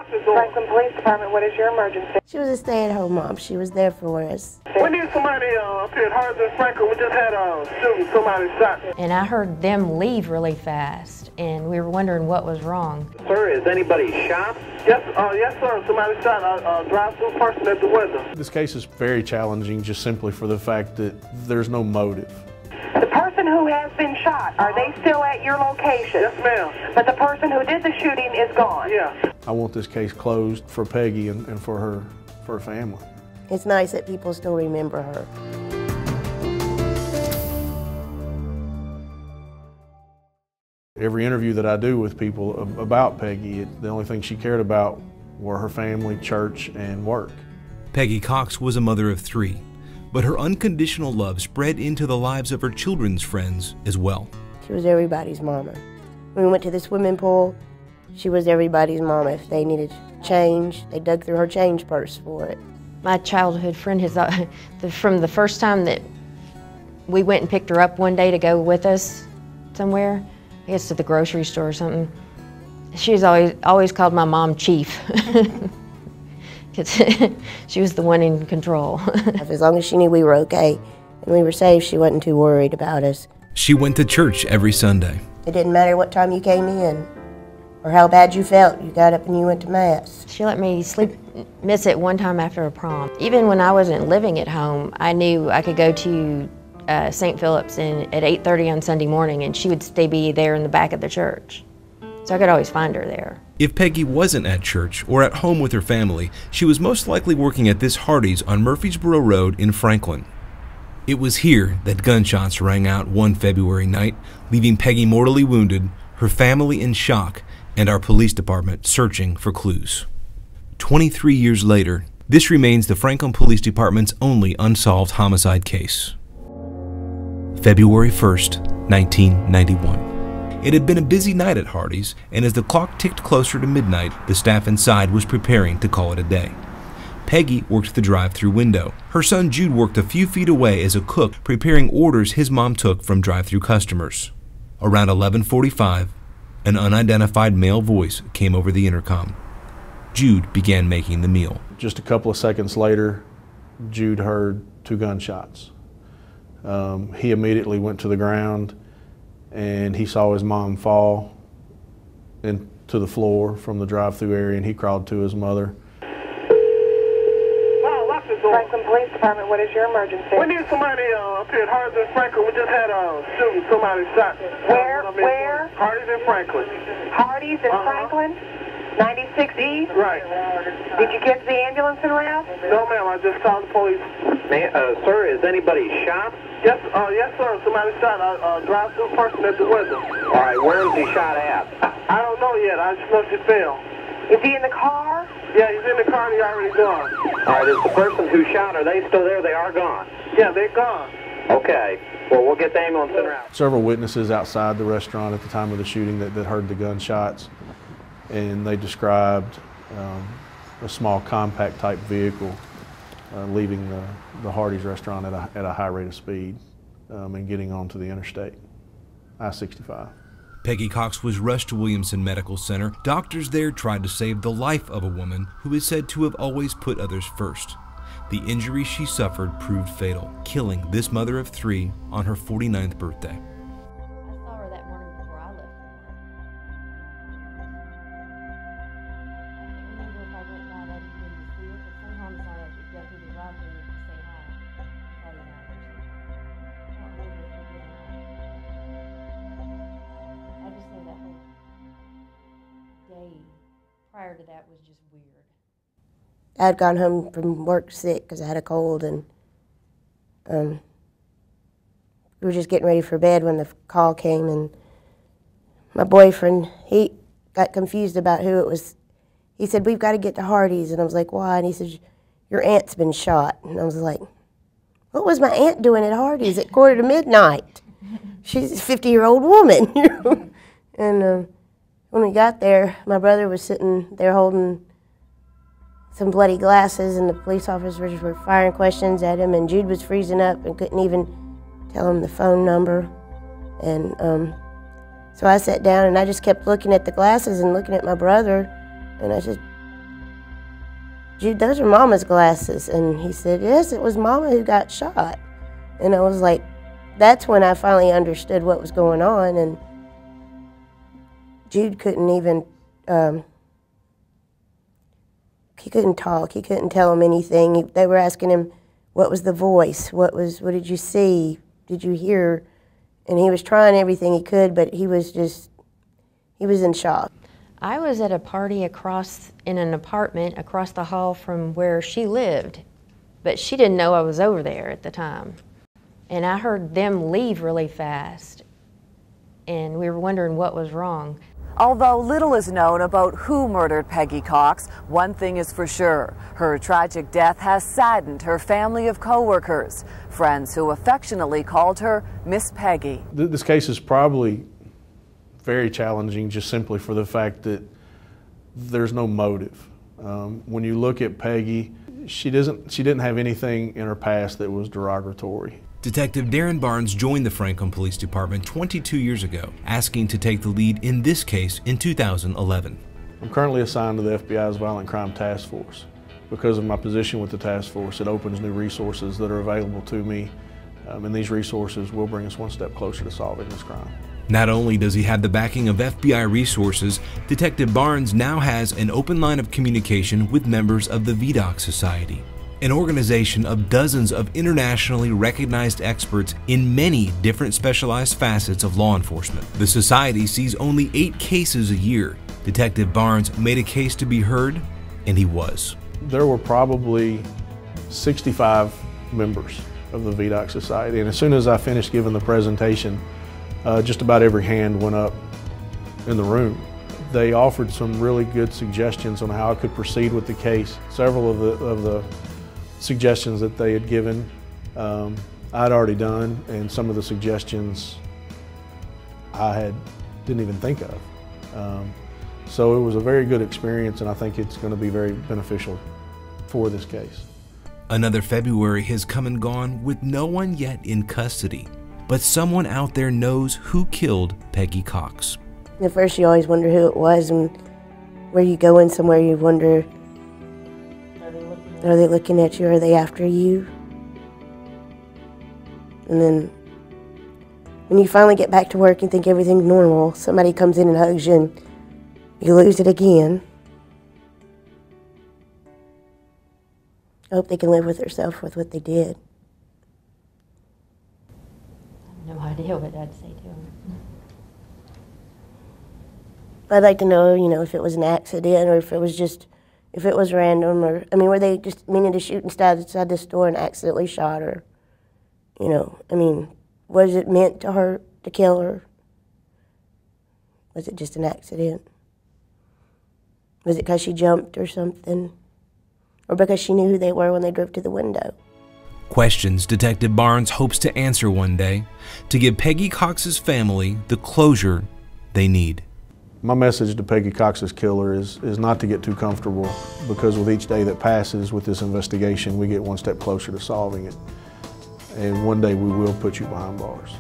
Franklin Police Department, what is your emergency? She was a stay-at-home mom. She was there for us. We need somebody up here at Hards and Franklin. We just had a shooting, somebody shot. And I heard them leave really fast, and we were wondering what was wrong. Sir, is anybody shot? Yes, sir. Somebody shot a drive-through person at the window. This case is very challenging just simply for the fact that there's no motive. The person who has been shot, are they still at your location? Yes, ma'am. But the person who did the shooting is gone? Yeah. I want this case closed for Peggy and for her family. It's nice that people still remember her. Every interview that I do with people about Peggy, the only thing she cared about were her family, church, and work. Peggy Cox was a mother of 3, but her unconditional love spread into the lives of her children's friends as well. She was everybody's mama. When we went to the swimming pool, she was everybody's mama. If they needed change, they dug through her change purse for it. My childhood friend has, from the first time that we went and picked her up one day to go with us somewhere, I guess to the grocery store or something, she's always called my mom Chief. Because she was the one in control. As long as she knew we were okay and we were safe, she wasn't too worried about us. She went to church every Sunday. It didn't matter what time you came in or how bad you felt. You got up and you went to Mass. She let me miss it one time after a prom. Even when I wasn't living at home, I knew I could go to St. Philip's at 8:30 on Sunday morning, and she would be there in the back of the church. So I could always find her there. If Peggy wasn't at church or at home with her family, she was most likely working at this Hardee's on Murfreesboro Road in Franklin. It was here that gunshots rang out one February night, leaving Peggy mortally wounded, her family in shock, and our police department searching for clues. 23 years later, this remains the Franklin Police Department's only unsolved homicide case. February 1st, 1991. It had been a busy night at Hardee's, and as the clock ticked closer to midnight, the staff inside was preparing to call it a day. Peggy worked the drive-through window. Her son Jude worked a few feet away as a cook, preparing orders his mom took from drive-through customers. Around 11:45, an unidentified male voice came over the intercom. Jude began making the meal. Just a couple of seconds later, Jude heard 2 gunshots. He immediately went to the ground, and he saw his mom fall into the floor from the drive-through area, and he crawled to his mother. Franklin Police Department, what is your emergency? We need somebody up here at Hards and Franklin. We just had a shooting, somebody shot. Where? Hardee's in Franklin. Hardee's in Franklin? 96 East? Right. Did you get the ambulance en route? No, ma'am, I just called the police. Sir, is anybody shot? Yes, sir. Somebody shot a drive-through person at the window. All right, where was he shot at? I don't know yet. I just know she fell. Is he in the car? Yeah, he's in the car and he's already gone. All right, is the person who shot, are they still there? They are gone? Yeah, they're gone. Okay. Well, we'll get the ambulance en route. Several witnesses outside the restaurant at the time of the shooting that heard the gunshots, and they described a small compact type vehicle leaving the Hardee's restaurant at a high rate of speed and getting onto the interstate, I-65. Peggy Cox was rushed to Williamson Medical Center. Doctors there tried to save the life of a woman who is said to have always put others first. The injury she suffered proved fatal, killing this mother of 3 on her 49th birthday. I saw her that morning before I left. I can't remember if I went by that evening to see her, but sometimes I would go to the drive-thru to say hi. Friday night or something. I don't remember if she did or not. I just know that whole day prior to that was just weird. I had gone home from work sick because I had a cold, and we were just getting ready for bed when the call came, and my boyfriend, he got confused about who it was. He said, "We've got to get to Hardee's," and I was like, "Why?" And he said, "Your aunt's been shot." And I was like, "What was my aunt doing at Hardee's at 1:45? She's a 50-year-old woman." You know? And when we got there, my brother was sitting there holding some bloody glasses, and the police officers were firing questions at him, and Jude was freezing up and couldn't even tell him the phone number. And so I sat down and I just kept looking at the glasses and looking at my brother, and I said, "Jude, those are Mama's glasses." And he said, "Yes, it was Mama who got shot." And I was like, that's when I finally understood what was going on. And Jude couldn't even, he couldn't talk. He couldn't tell them anything. They were asking him, what was the voice? What did you see? Did you hear? And he was trying everything he could, but he was in shock. I was at a party in an apartment across the hall from where she lived, but she didn't know I was over there at the time. And I heard them leave really fast, and we were wondering what was wrong. Although little is known about who murdered Peggy Cox, one thing is for sure. Her tragic death has saddened her family of co-workers, friends who affectionately called her Miss Peggy. This case is probably very challenging just simply for the fact that there's no motive. When you look at Peggy, she didn't have anything in her past that was derogatory. Detective Darren Barnes joined the Franklin Police Department 22 years ago, asking to take the lead in this case in 2011. I'm currently assigned to the FBI's Violent Crime Task Force. Because of my position with the task force, it opens new resources that are available to me, and these resources will bring us one step closer to solving this crime. Not only does he have the backing of FBI resources, Detective Barnes now has an open line of communication with members of the VDOC Society, an organization of dozens of internationally recognized experts in many different specialized facets of law enforcement. The society sees only 8 cases a year. Detective Barnes made a case to be heard, and he was. There were probably 65 members of the VDOC Society, and as soon as I finished giving the presentation, just about every hand went up in the room. They offered some really good suggestions on how I could proceed with the case. Several of the suggestions that they had given, I'd already done, and some of the suggestions I didn't even think of. So it was a very good experience, and I think it's going to be very beneficial for this case. Another February has come and gone with no one yet in custody, but someone out there knows who killed Peggy Cox. At first you always wonder who it was, and where you go in somewhere you wonder, are they looking at you? Are they after you? And then when you finally get back to work and think everything's normal, somebody comes in and hugs you and you lose it again. I hope they can live with themselves with what they did. I have no idea what I'd say to him. I'd like to know, if it was an accident or if it was random, or, were they just meaning to shoot inside the store and accidentally shot her? Was it meant to hurt, to kill her? Was it just an accident? Was it because she jumped or something? Or because she knew who they were when they drove to the window? Questions Detective Barnes hopes to answer one day, to give Peggy Cox's family the closure they need. My message to Peggy Cox's killer is not to get too comfortable, because with each day that passes with this investigation, we get one step closer to solving it. And one day we will put you behind bars.